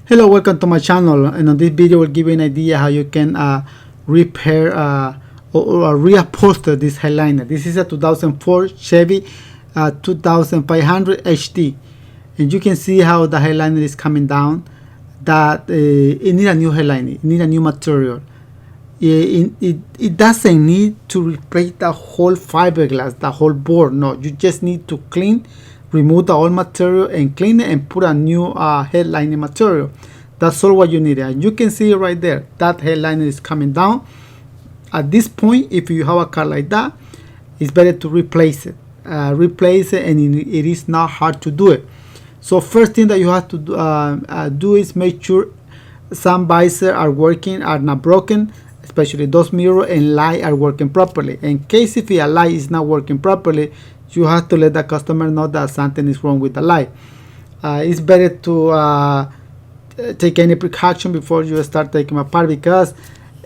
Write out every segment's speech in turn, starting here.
Hello, welcome to my channel, and on this video we'll give you an idea how you can repair or reupholster this headliner. This is a 2004 Chevy 2500 HD, and you can see how the headliner is coming down. That it needs a new headliner, it needs a new material. It doesn't need to replace the whole fiberglass, the whole board. No, you just need to clean, remove the old material and clean it and put a new headliner material. That's all what you need. And you can see it right there, that headliner is coming down. At this point, if you have a car like that, it's better to replace it. And it is not hard to do it. So first thing that you have to do is make sure Sun Visor are working, are not broken, especially those mirror and light are working properly. In case if a light is not working properly, you have to let the customer know that something is wrong with the light. It's better to take any precaution before you start taking apart, because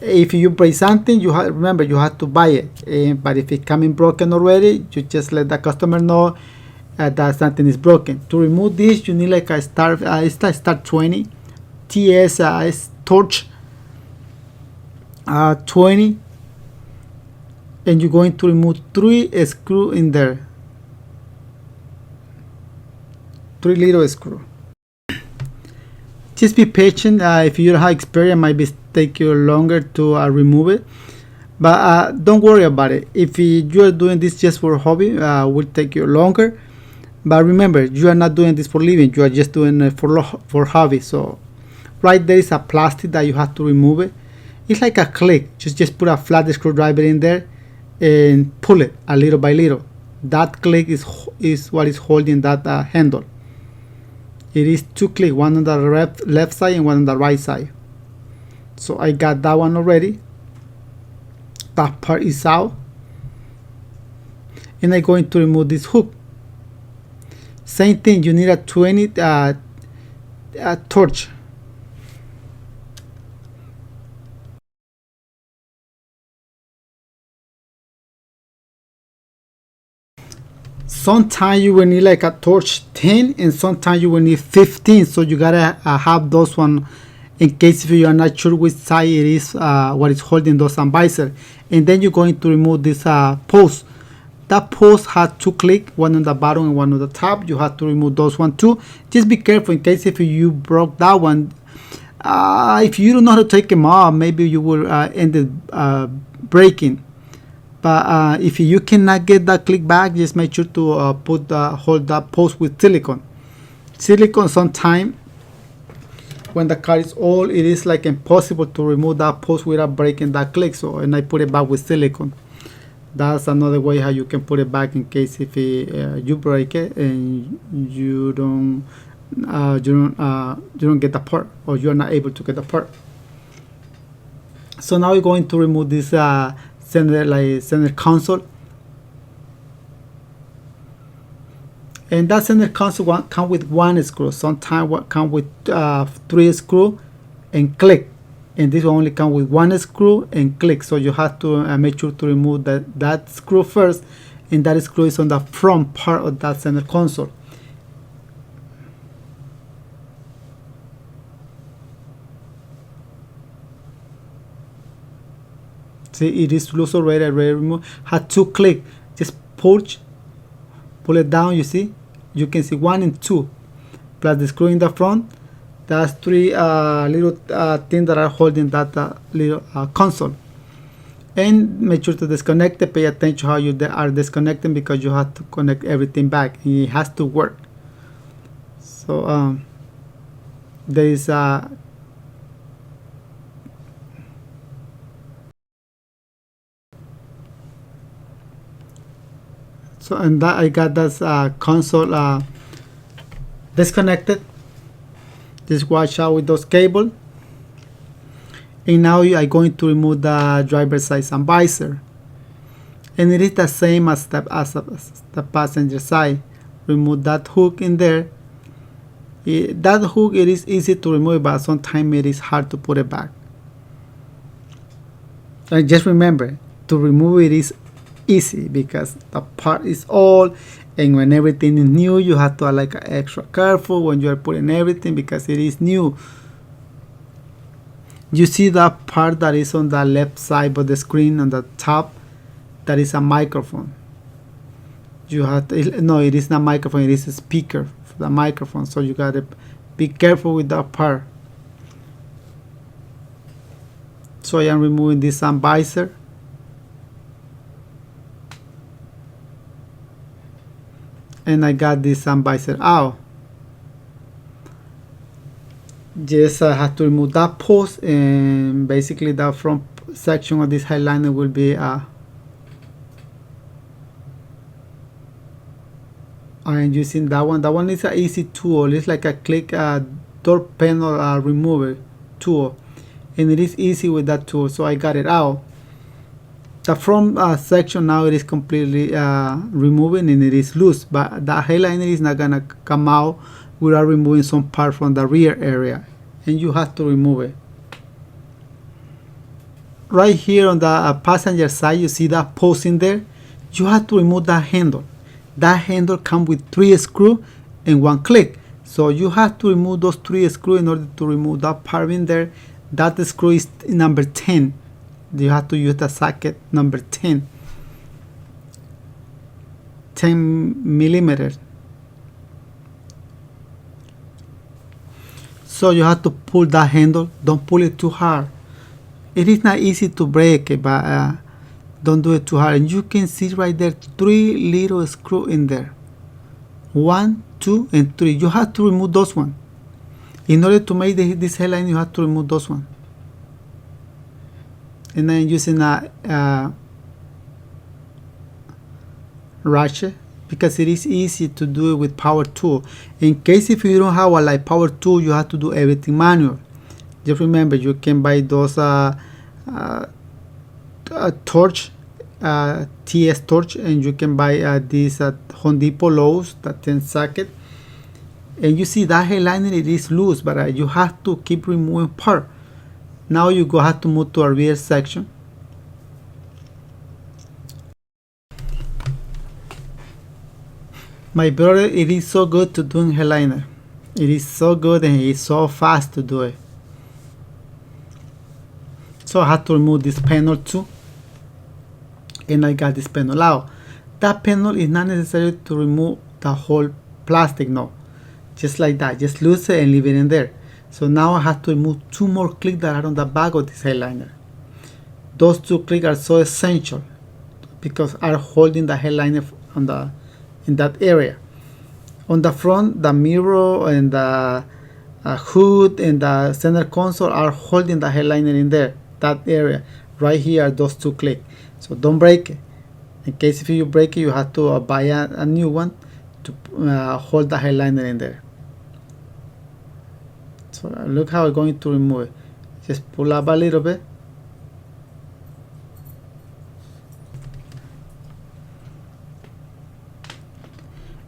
if you break something, remember you have to buy it. But if it's coming broken already, you just let the customer know that something is broken. To remove this, you need like a start 20 TS torch 20, and you're going to remove 3 screws in there, 3 little screws. Just be patient. If you don't have experience, it might take you longer to remove it, but don't worry about it. If you are doing this just for a hobby, will take you longer. But remember, you are not doing this for living, you are just doing it for hobby. So right there is a plastic that you have to remove it. It's like a click. Just put a flat screwdriver in there and pull it a little by little. That click is what is holding that handle. It is 2 clicks, one on the left side and one on the right side. So I got that one already. That part is out, and I'm going to remove this hook. Same thing, you need a 20 torch. Sometimes you will need like a torch 10, and sometimes you will need 15. So you gotta have those one in case if you are not sure which side it is, what is holding those Sun Visor. And then you're going to remove this post. That post has 2 clicks, one on the bottom and one on the top. You have to remove those one too. Just be careful in case if you broke that one. If you don't know how to take them off, maybe you will end up breaking. But if you cannot get that click back, just make sure to hold that post with silicone. Silicone, sometimes when the car is old, it is like impossible to remove that post without breaking that click. So, and I put it back with silicone. That's another way how you can put it back in case if you break it and you don't get the part, or you are not able to get the part. So now we're going to remove this center console, and that center console come with 1 screw. Sometimes come with 3 screw and click, and this one only come with 1 screw and click. So you have to make sure to remove that screw first, and that screw is on the front part of that center console. See, it is loose already, ready to remove. Had 2 click. Just pull it down. You see, you can see 1 and 2, plus the screw in the front. That's 3 little things that are holding that little console. And make sure to disconnect it. Pay attention how you are disconnecting, because you have to connect everything back, and it has to work. So there is so, and that I got this console disconnected. Just watch out with those cables. And now I'm going to remove the driver's side Sun Visor, and it is the same as the passenger side. Remove that hook in there. That hook, it is easy to remove, but sometimes it is hard to put it back. And just remember, to remove it is easy because the part is old, and when everything is new, you have to like extra careful when you are putting everything because it is new. You see that part that is on the left side of the screen on the top, that is a microphone. You have to, no, it is not microphone, it is a speaker for the microphone, so you gotta be careful with that part. So I am removing this Sun Visor. And I got this Sun Visor out. Just I have to remove that post, and basically the front section of this headliner will be I am using that one. That one is an easy tool. It's like a click door panel remover tool, and it is easy with that tool. So I got it out. The front section now it is completely removing, and it is loose, but the headliner is not gonna come out without removing some part from the rear area, and you have to remove it. Right here on the passenger side, you see that post in there. You have to remove that handle. That handle comes with 3 screws and 1 click, so you have to remove those 3 screws in order to remove that part in there. That screw is number 10. You have to use the socket number 10 millimeters. So you have to pull that handle. Don't pull it too hard. It is not easy to break it, but don't do it too hard. And you can see right there 3 little screws in there. 1, 2, and 3. You have to remove those ones. In order to make this headline, you have to remove those ones. And then using a ratchet, because it is easy to do it with power tool. In case if you don't have a like power tool, you have to do everything manual. Just remember, you can buy those torch, TS torch, and you can buy these Home Depot Lowe's, the 10 socket. And you see that headliner, it is loose, but you have to keep removing part. Now you go have to move to a rear section. My brother, it is so good to do headliner. It is so good, and it is so fast to do it. So I had to remove this panel too, and I got this panel out. That panel is not necessary to remove the whole plastic, no, just like that, just loose it and leave it in there. So now I have to remove 2 more clicks that are on the back of this headliner. Those 2 clicks are so essential because are holding the headliner on the in that area. On the front, the mirror and the hood and the center console are holding the headliner in there. That area right here, those 2 clicks. So don't break it. In case if you break it, you have to buy a new one to hold the headliner in there. So look how I'm going to remove it. Just pull up a little bit.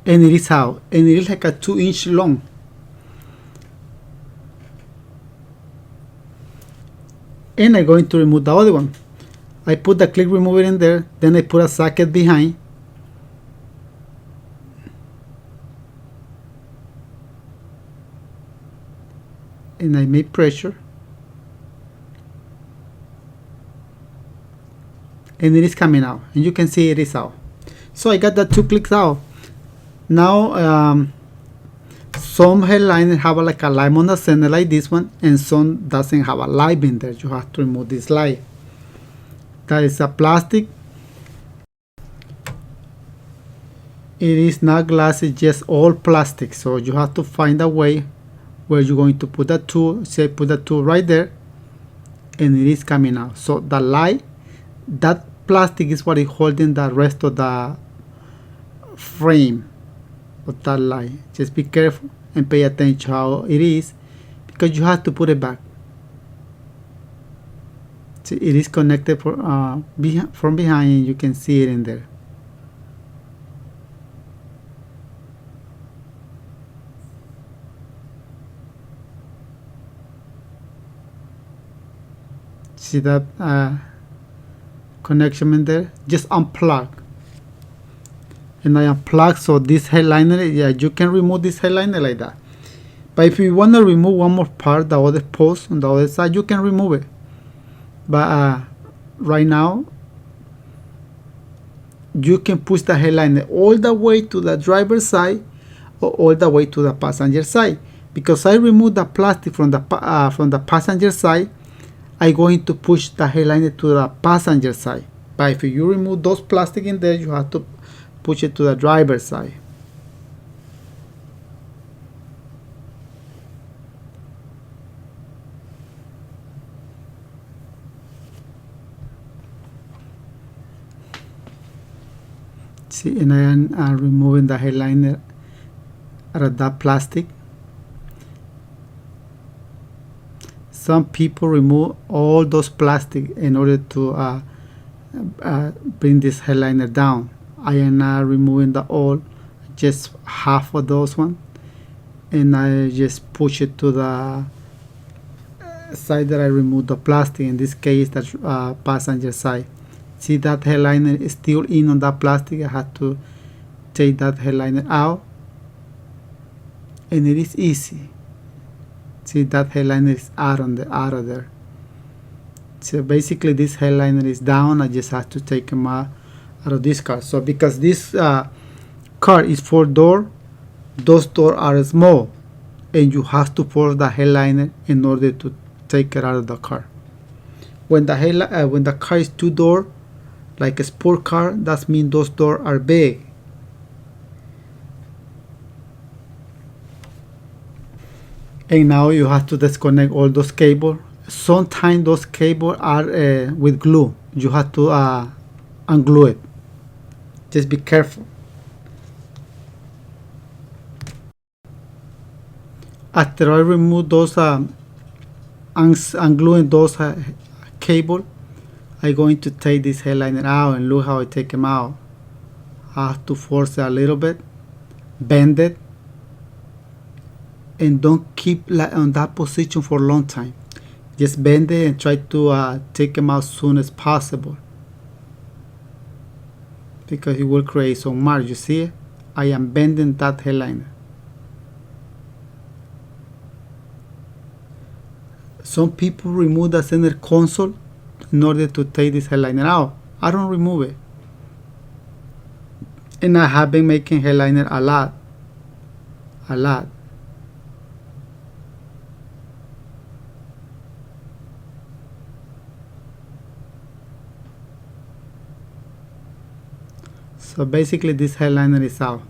And it is out. And it is like a 2-inch long. And I'm going to remove the other one. I put the click remover in there. Then I put a socket behind. And I make pressure, and it is coming out, and you can see it is out. So I got the 2 clicks out. Now some headliners have like a light on the center like this one, and some doesn't have a light in there. You have to remove this light. That is a plastic. It is not glass, it's just all plastic. So you have to find a way where you're going to put that tool. Say put that tool right there, and it is coming out. So the light, that plastic is what is holding the rest of the frame of that light. Just be careful and pay attention how it is, because you have to put it back. See, it is connected from behind, and you can see it in there. See that connection in there? Just unplug. And I unplug, so this headliner, yeah, you can remove this headliner like that. But if you want to remove one more part, the other post on the other side, you can remove it. But right now, you can push the headliner all the way to the driver's side or all the way to the passenger side. Because I removed the plastic from the passenger side, I'm going to push the headliner to the passenger side. But if you remove those plastic in there, you have to push it to the driver's side. See, and I am removing the headliner out of that plastic. Some people remove all those plastic in order to bring this headliner down. I am not removing the all, just half of those one, and I just push it to the side that I removed the plastic. In this case, the passenger side. See, that headliner is still in on that plastic. I had to take that headliner out, and it is easy. See, that headliner is out of there. So basically, this headliner is down. I just have to take him out of this car. So because this car is 4-door, those doors are small, and you have to force the headliner in order to take it out of the car. When the car is 2-door, like a sport car, that means those doors are big. And now you have to disconnect all those cables. Sometimes those cables are with glue. You have to unglue it. Just be careful. After I remove those ungluing those cable, I'm going to take this headliner out, and look how I take them out. I have to force it a little bit, bend it, and don't keep on that position for a long time. Just bend it and try to take them out as soon as possible, because it will create some mark. You see it? I am bending that headliner. Some people remove the center console in order to take this headliner out. I don't remove it. And I have been making headliner a lot. So basically this headliner is out.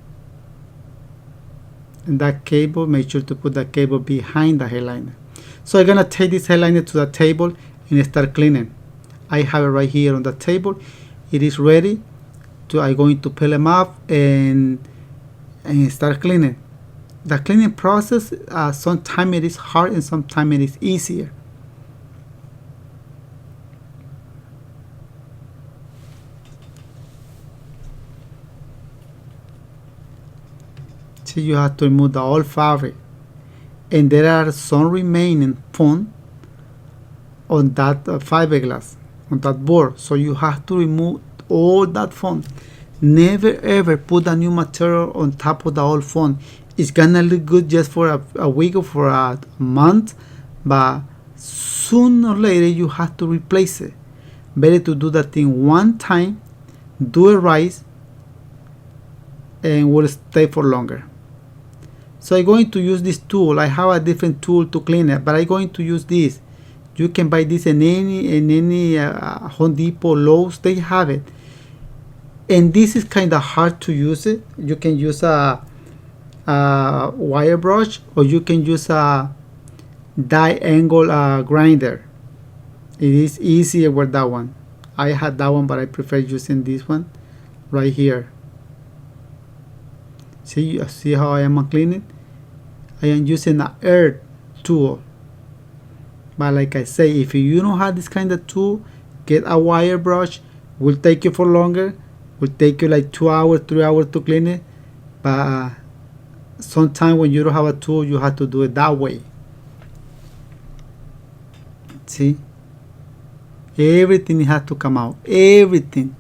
And that cable, make sure to put the cable behind the headliner. So I'm gonna take this headliner to the table and start cleaning. I have it right here on the table. It is ready. I'm going to peel them off and start cleaning. The cleaning process, sometimes it is hard and sometimes it is easier. So you have to remove the old fabric, and there are some remaining foam on that fiberglass, on that board. So you have to remove all that foam. Never ever put a new material on top of the old foam. It's gonna look good just for a week or for a month, but sooner or later you have to replace it. Better to do that thing one time, do it right, and will stay for longer. So I'm going to use this tool. I have a different tool to clean it, but I'm going to use this. You can buy this in any Home Depot, Lowe's, they have it. And this is kind of hard to use it. You can use a wire brush, or you can use a die-angle grinder. It is easier with that one. I had that one, but I prefer using this one right here. See how I am cleaning? I am using an irte tool. But like I say, if you don't have this kind of tool, get a wire brush. Will take you for longer. Will take you like 2 hours, 3 hours to clean it. But sometimes when you don't have a tool, you have to do it that way. See? Everything has to come out. Everything.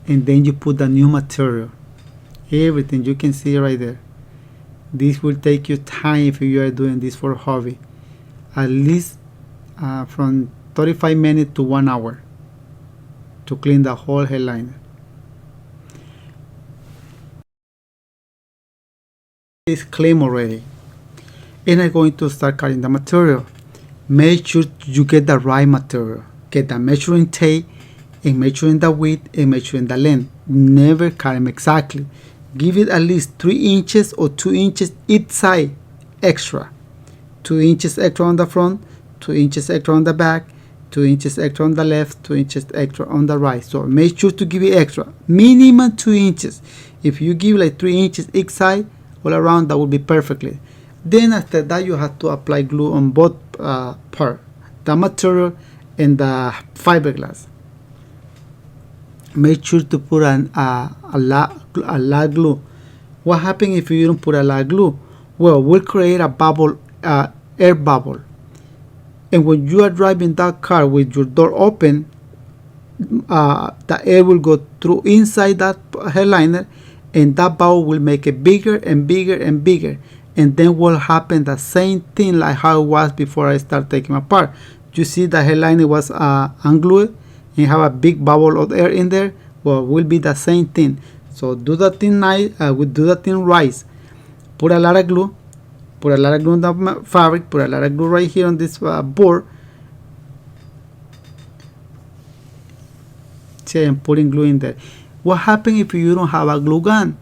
And then you put the new material. Everything, you can see right there. This will take you time if you are doing this for hobby, at least from 35 minutes to 1 hour to clean the whole headliner. It's clean already, and I'm going to start cutting the material. Make sure you get the right material. Get the measuring tape and measuring the width and measuring the length. Never cut them exactly. Give it at least 3 inches or 2 inches each side extra. 2 inches extra on the front, 2 inches extra on the back, 2 inches extra on the left, 2 inches extra on the right. So make sure to give it extra. Minimum 2 inches. If you give like 3 inches each side, all around, that will be perfectly. Then after that, you have to apply glue on both parts, the material and the fiberglass. Make sure to put a lot glue. What happens if you don't put a lot of glue? Well, we'll create a bubble, air bubble. And when you are driving that car with your door open, the air will go through inside that headliner, and that bubble will make it bigger and bigger and bigger. And then will happen the same thing like how it was before I start taking apart. You see the headliner was unglued and have a big bubble of air in there. Well, it will be the same thing. So do that thing nice. We do that thing right. Put a lot of glue. Put a lot of glue on the fabric. Put a lot of glue right here on this board. See, I'm putting glue in there. What happens if you don't have a glue gun?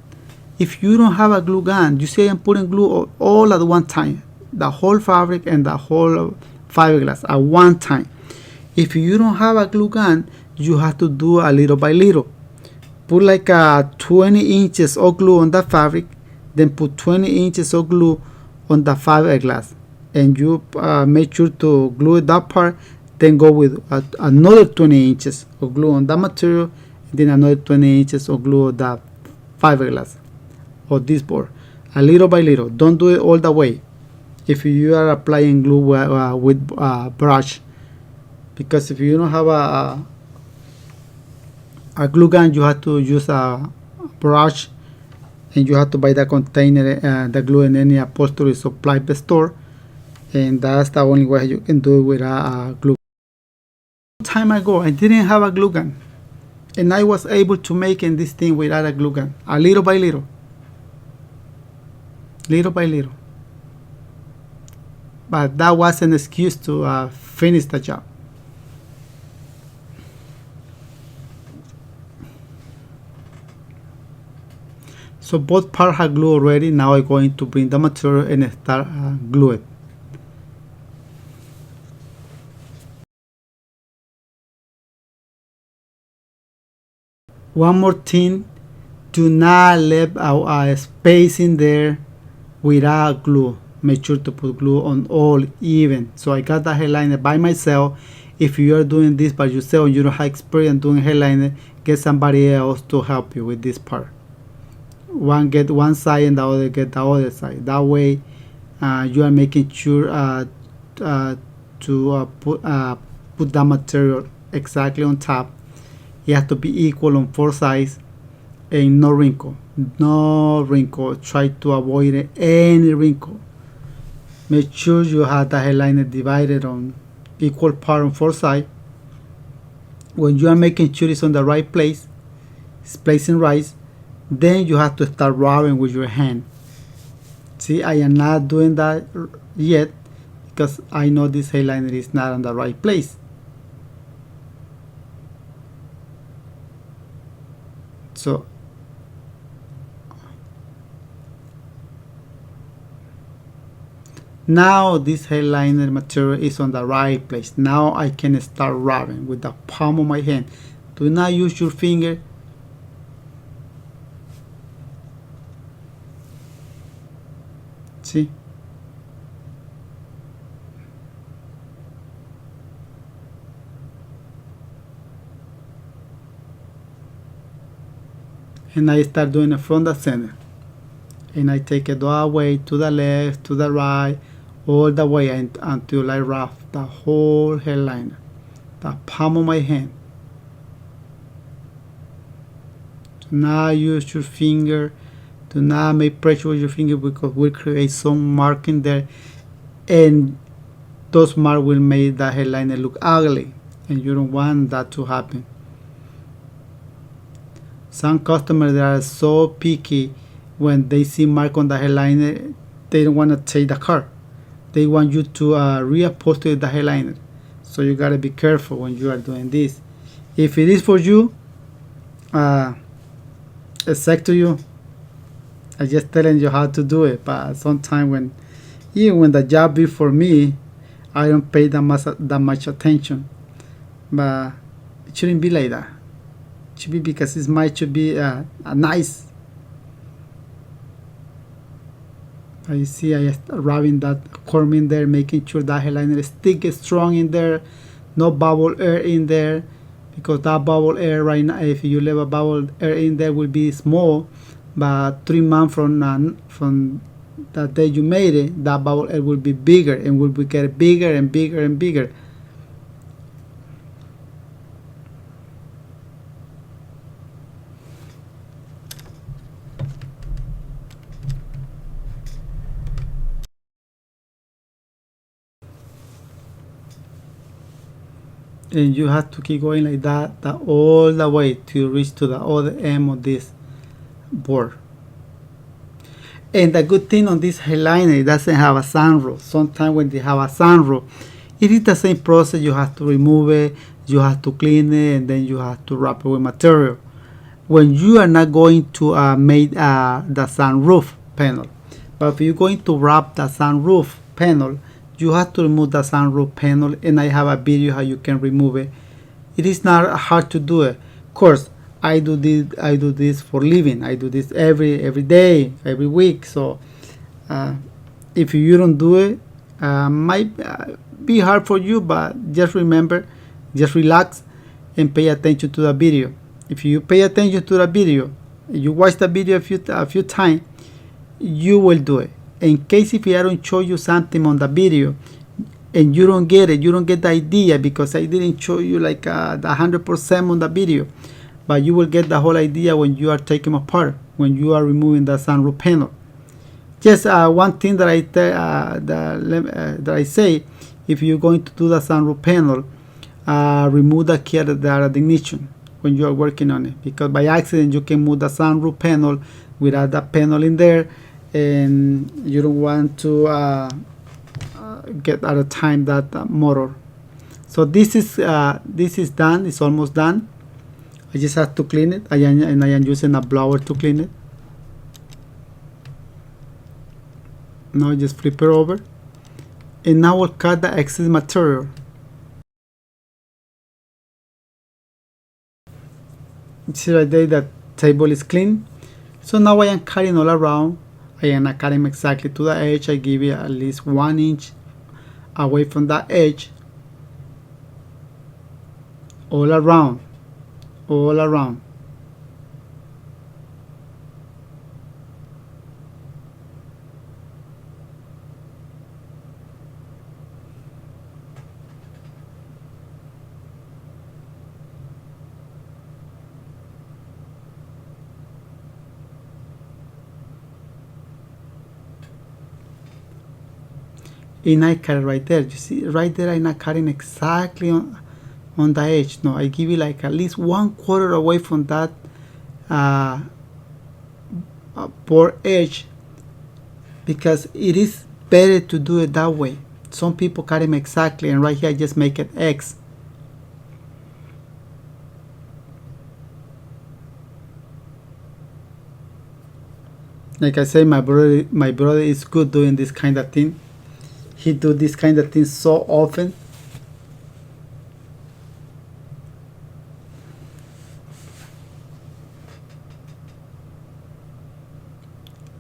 If you don't have a glue gun, you say I'm putting glue all at one time, the whole fabric and the whole fiberglass at one time. If you don't have a glue gun, you have to do a little by little. Put like 20 inches of glue on the fabric, then put 20 inches of glue on the fiberglass, and you make sure to glue that part, then go with another 20 inches of glue on the material, then another 20 inches of glue on the fiberglass or this board, a little by little. Don't do it all the way if you are applying glue with brush, because if you don't have a glue gun, you have to use a brush, and you have to buy the container, the glue in any upholstery supply store, and that's the only way you can do it with a glue. Time ago, I didn't have a glue gun, and I was able to make this thing without a glue gun, a little by little, little by little. But that was an excuse to finish the job. So both parts are glued already. Now I'm going to bring the material and start glue it. One more thing, do not leave a space in there without glue. Make sure to put glue on all even. So I got the headliner by myself. If you are doing this by yourself and you don't have experience doing headliner, get somebody else to help you with this part. One get one side and the other get the other side. That way you are making sure to put the material exactly on top. It has to be equal on 4 sides and no wrinkle. No wrinkle. Try to avoid any wrinkle. Make sure you have the headliner divided on equal part on 4 sides. When you are making sure it's on the right place, it's placing right, then you have to start rubbing with your hand. See, I am not doing that yet because I know this headliner is not on the right place. So now this headliner material is on the right place. Now I can start rubbing with the palm of my hand. Do not use your finger. See? And I start doing it from the center. And I take it all the way to the left, to the right, all the way until I wrap the whole headliner, the palm of my hand. Do not use your finger. Do not make pressure with your finger because we'll create some mark in there, and those marks will make the headliner look ugly, and you don't want that to happen. Some customers, they are so picky when they see mark on the headliner, they don't want to take the car. They want you to reupholster the headliner. So you gotta be careful when you are doing this. If it is for you, it's up to you. I'm just telling you how to do it. But sometimes even when the job is for me, I don't pay that much attention. But it shouldn't be like that. It should be because it might should be a nice. You see, I just rubbing that corm in there, making sure that headliner stick is strong in there, no bubble air in there, because that bubble air right now, if you leave a bubble air in there, will be small, but 3 months from the day you made it, that bubble air will be bigger and will be get bigger and bigger and bigger. And you have to keep going like that all the way to reach to the other end of this board. And the good thing on this headliner, it doesn't have a sunroof. Sometimes when they have a sunroof, it is the same process. You have to remove it, you have to clean it, and then you have to wrap it with material. When you are not going to make the sunroof panel, but if you're going to wrap the sunroof panel, you have to remove the sunroof panel, and I have a video how you can remove it. It is not hard to do it. Of course, I do this for living. I do this every day, every week. So if you don't do it, might be hard for you, but just remember, just relax and pay attention to the video. If you pay attention to the video, you watch the video a few times, you will do it. In case if I don't show you something on the video and you don't get it, you don't get the idea because I didn't show you like the 100% on the video, but you will get the whole idea when you are taking apart, when you are removing the sunroof panel. Just one thing that I say, if you're going to do the sunroof panel, remove the key at the ignition when you are working on it, because by accident you can move the sunroof panel without the panel in there, and you don't want to get out of time that motor. So this is done. It's almost done. I just have to clean it, and I am using a blower to clean it. Now just flip it over, and now we'll cut the excess material. See right there, that table is clean. So now I am cutting all around. I am not cutting exactly to the edge. I give it at least 1 inch away from that edge. All around. All around. And I cut it right there. You see, right there, I'm not cutting exactly on the edge. No, I give it like at least 1/4 away from that board edge, because it is better to do it that way. Some people cut them exactly, and right here I just make it X. Like I say, my brother is good doing this kind of thing. He do this kind of thing so often.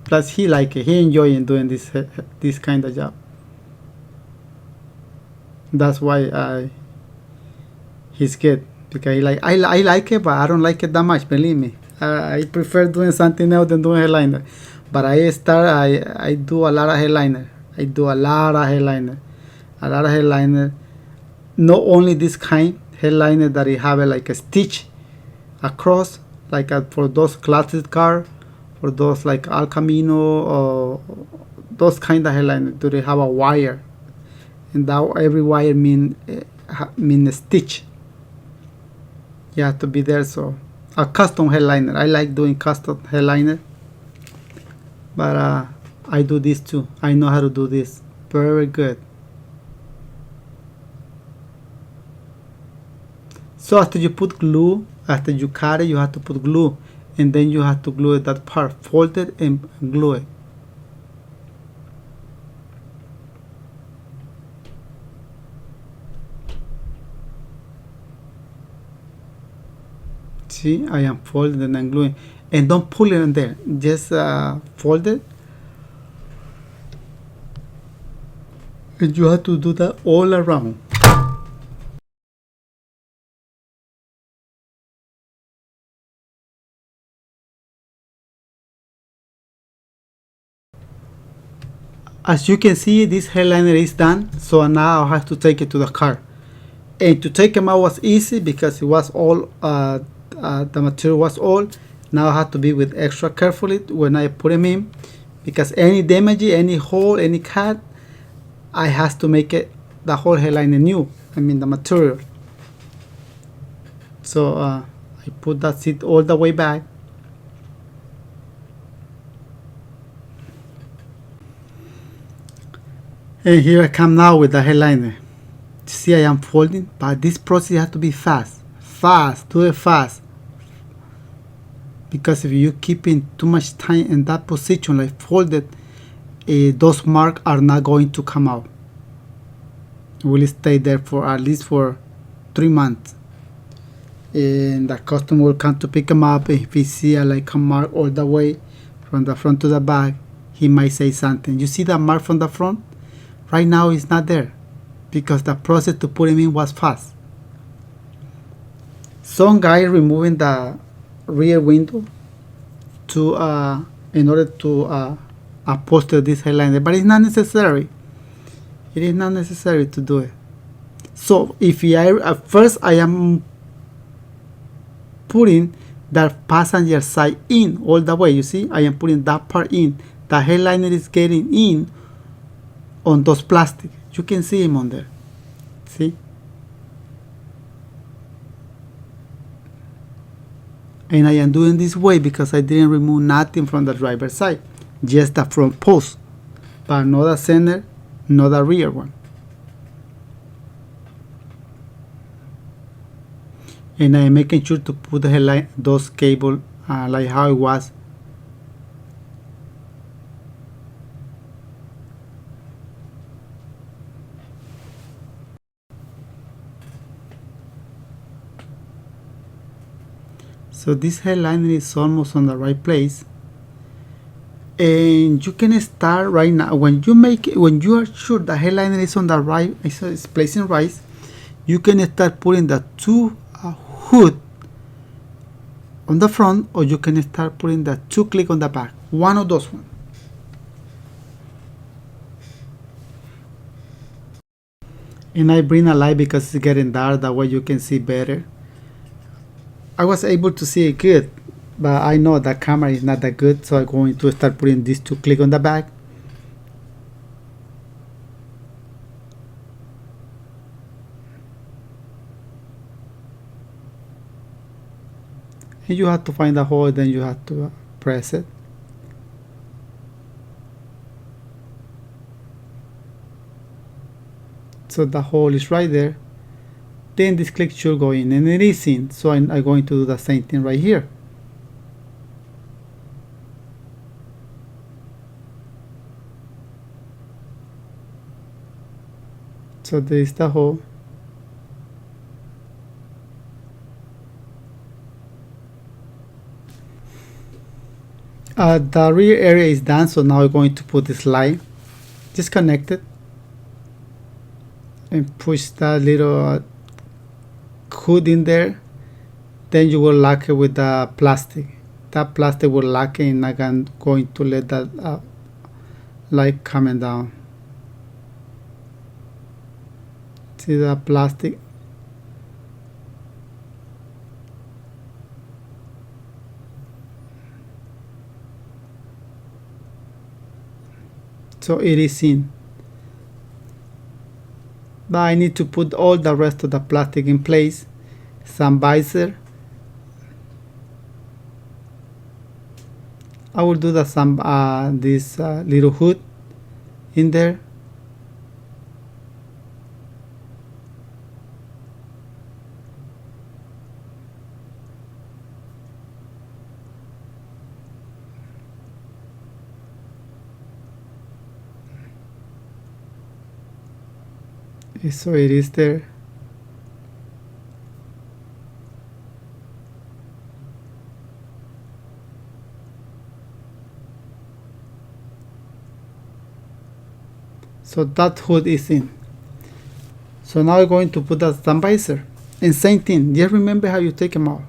Plus he like it. He enjoying doing this kind of job. That's why he's good, because I like it, but I don't like it that much. Believe me, I prefer doing something else than doing headliner. But I do a lot of headliner. I do a lot of headliner. Not only this kind headliner that I have like a stitch across, like for those classic car, for those like Al Camino or those kind of headliner. Do they have a wire? And that every wire mean a stitch. You have to be there. So a custom headliner. I like doing custom headliner, but I do this too. I know how to do this very good. So after you put glue, after you cut it, you have to put glue, and then you have to glue that part, fold it and glue it. See, I am folding and I'm gluing, and don't pull it in there. Just fold it, and you have to do that all around. As you can see, this headliner is done, so now I have to take it to the car. And to take them out was easy because it was all, the material was old. Now I have to be with extra carefully when I put them in, because any damage, any hole, any cut, I have to make it the whole headliner new. I mean the material. So I put that seat all the way back. And here I come now with the headliner. See, I am folding, but this process has to be fast. Do it fast. Because if you keep in too much time in that position, like folded, those marks are not going to come out. It will stay there for at least for 3 months. And the customer will come to pick them up. If he see like a mark all the way from the front to the back, he might say something. You see that mark from the front? Right now it's not there because the process to put him in was fast. Some guy removing the rear window to in order to upholster this headliner, but it's not necessary. It is not necessary to do it. So if at first I am putting the passenger side in all the way, you see, I am putting that part in. The headliner is getting in on those plastic. You can see him on there. See? And I am doing this way because I didn't remove nothing from the driver's side, just the front post, but not the center, not the rear one. And I am making sure to put the headline, those cable like how it was. So this headliner is almost on the right place, and you can start right now. When you are sure the headliner is on the right, it's placing right, you can start putting the two hood on the front, or you can start putting the two click on the back. One of those ones. And I bring a light because it's getting dark. That way you can see better. I was able to see it good, but I know the camera is not that good, so I'm going to start putting these two click on the back. And you have to find the hole, then you have to press it. So the hole is right there. Then this click should go in, and it is in. So I'm going to do the same thing right here. So there is the hole. The rear area is done, so now we're going to put this light. Just connect it and push that little hood in there. Then you will lock it with the plastic. That plastic will lock it, and I'm going to let that light coming down. See the plastic? So it is in. But I need to put all the rest of the plastic in place. Sun Visor. I will do the this little hood in there. So it is there. So that hood is in. So now we're going to put the Sun Visor. And same thing, just remember how you take them out.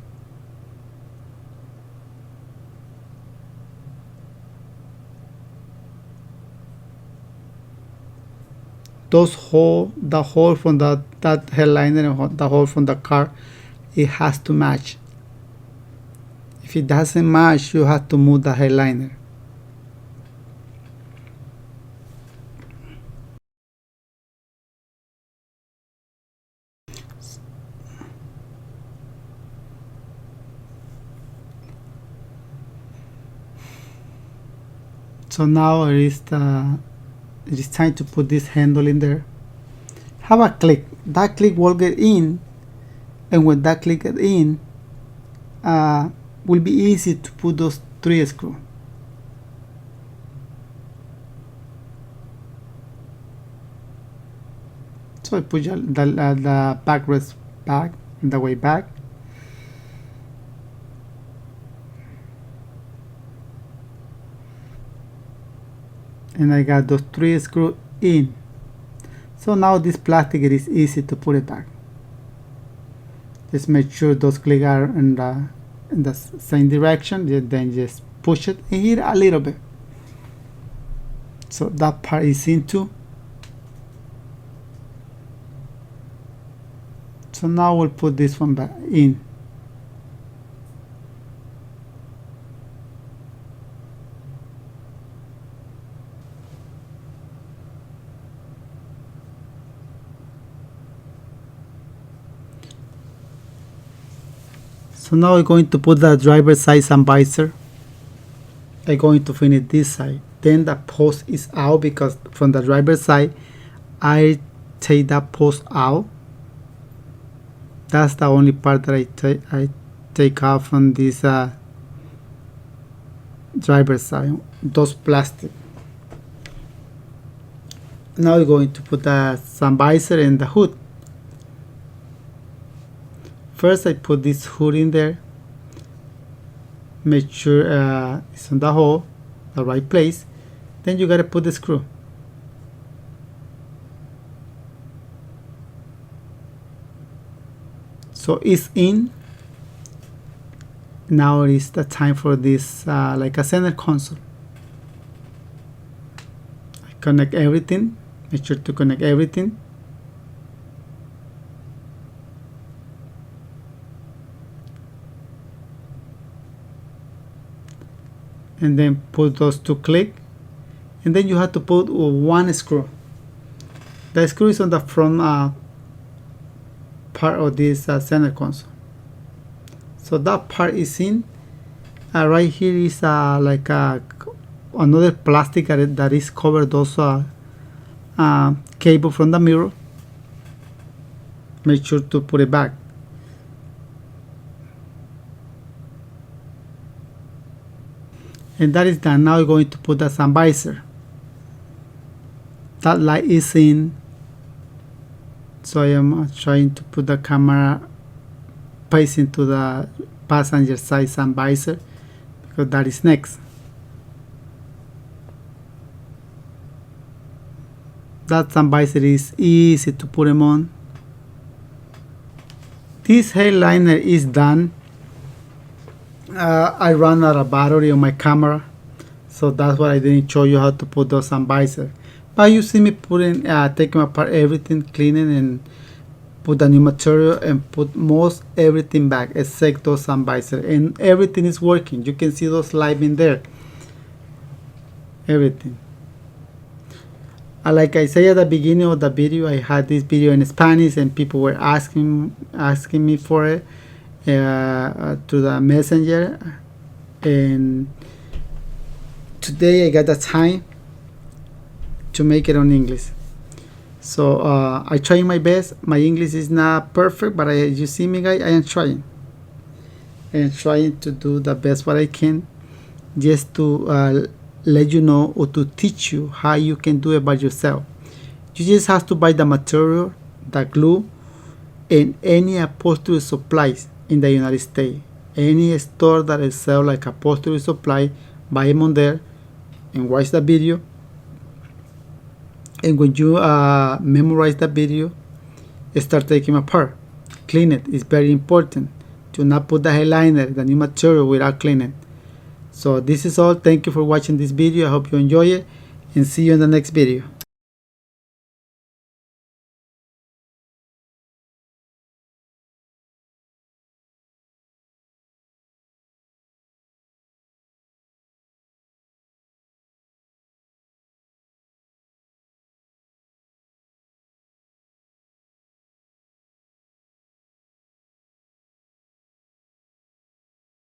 Those hole, the hole from that headliner and the hole from the car, it has to match. If it doesn't match, you have to move the headliner. So now it is time to put this handle in there. Have a click. That click will get in, and when that click get in, will be easy to put those 3 screws. So I put the backrest back, the way back. And I got those 3 screws in. So now this plastic, it is easy to put it back. Just make sure those clicks are in the same direction, then just push it and hit a little bit. So that part is in too. So now we'll put this one back in. So now we're going to put the driver's side Sun Visor. I'm going to finish this side. Then the post is out, because from the driver's side, I take that post out. That's the only part that I take out from this driver's side, those plastic. Now we're going to put the Sun Visor and the hood. First, I put this hood in there. Make sure it's on the hole, the right place. Then you gotta put the screw. So it's in. Now it is the time for this like a center console. I connect everything. Make sure to connect everything. And then put those 2 click, and then you have to put 1 screw. The screw is on the front part of this center console. So that part is in. Right here is like another plastic that is covered those cable from the mirror. Make sure to put it back. And that is done. Now we're going to put the Sun Visor. That light is in. So I am trying to put the camera facing to the passenger side Sun Visor, because that is next. That Sun Visor is easy to put them on. This headliner is done. I ran out of battery on my camera, so that's why I didn't show you how to put those Sun Visor. But you see me putting, taking apart everything, cleaning, and put the new material and put most everything back except those Sun Visor, and everything is working. You can see those live in there. Everything. Like I say at the beginning of the video, I had this video in Spanish and people were asking me for it to the messenger, and today I got the time to make it on English. So I try my best. My English is not perfect, but you see me, guys, I am trying. To do the best what I can, just to let you know or to teach you how you can do it by yourself. You just have to buy the material, the glue, and any upholstery supplies in the United States. Any store that is sell like upholstery supply, buy them on there and watch the video. And when you memorize the video, start taking them apart. Clean it. It's very important. Do not put the eyeliner, the new material, without cleaning. So this is all. Thank you for watching this video. I hope you enjoy it, and see you in the next video.